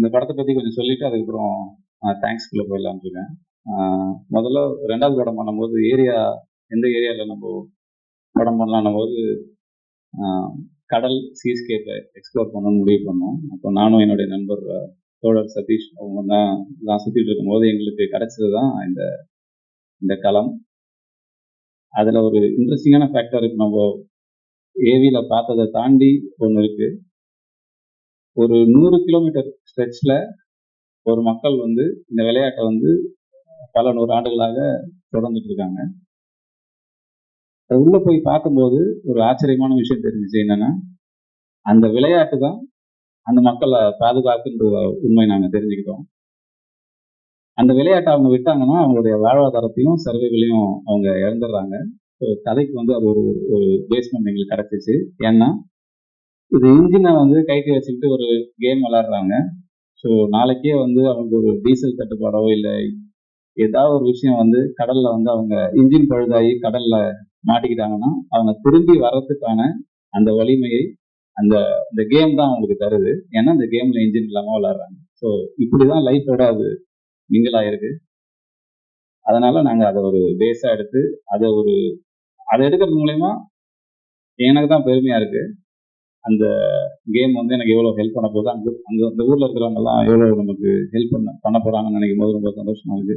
இந்த படத்தை பற்றி கொஞ்சம் சொல்லிவிட்டு அதுக்கப்புறம் தேங்க்ஸ்குள்ளே போயிடலான்னு இருக்கேன். முதல்ல 2வது படம் பண்ணும்போது எந்த ஏரியாவில் நம்ம படம் பண்ணலான்னும் போது கடல் சீஸ்கேப்பை எக்ஸ்ப்ளோர் பண்ணணும்னு முடிவு பண்ணோம். அப்போ நானும் என்னுடைய நண்பர் தோழர் சதீஷ் அவங்க தான் சுற்றிட்டு இருக்கும்போது எங்களுக்கு கிடைச்சது தான் இந்த களம். அதில் ஒரு இன்ட்ரெஸ்டிங்கான ஃபேக்டர் இருக்கு. நம்ம ஏவியில் பார்த்ததை தாண்டி ஒன்று இருக்குது. ஒரு 100 கிலோமீட்டர் ஸ்ட்ரெச்சில் ஒரு மக்கள் இந்த விளையாட்டை பல 100 ஆண்டுகளாக தொடர்ந்துட்டு இருக்காங்க. உள்ள போய் பார்க்கும்போது ஒரு ஆச்சரியமான விஷயம் தெரிஞ்சிச்சு. என்னன்னா, அந்த விளையாட்டு தான் அந்த மக்களை பாதுகாக்குன்ற உண்மை நாங்கள் தெரிஞ்சுக்கிட்டோம். அந்த விளையாட்டை அவங்க விட்டாங்கன்னா அவங்களுடைய வாழ்வாதாரத்தையும் சர்வைகளையும் அவங்க இழந்துடுறாங்க. கதைக்கு அது ஒரு பேஸ்மெண்ட் எங்களுக்கு கிடைச்சிச்சு. ஏன்னா இது இன்ஜினை கைக்கு வச்சுக்கிட்டு ஒரு கேம் விளையாடுறாங்க. ஸோ நாளைக்கே அவங்களுக்கு ஒரு டீசல் தட்டுப்பாடோ இல்லை ஏதாவது ஒரு விஷயம் கடல்ல அவங்க இன்ஜின் பழுதாகி கடல்ல மாட்டிக்கிட்டாங்கன்னா அவங்க திரும்பி வர்றதுக்கான அந்த வலிமையை அந்த கேம் தான் அவங்களுக்கு தருது. ஏன்னா இந்த கேம்ல இன்ஜின் இல்லாம விளையாடுறாங்க. ஸோ இப்படிதான் லைஃபோட அது மிங்கிள் ஆயிருக்கு. அதனால நாங்க அதை ஒரு பேஸா எடுத்து அதை எடுக்கிறது மூலயமா எனக்கு தான் பெருமையா இருக்கு. அந்த கேம் எனக்கு எவ்வளவு ஹெல்ப் பண்ண போகுது, அங்க அந்த ஊர்ல இருக்கிறவங்க எல்லாம் எவ்வளவு நமக்கு ஹெல்ப் பண்ண போறாங்கன்னு நினைக்கும் போது ரொம்ப சந்தோஷமா இருக்கு.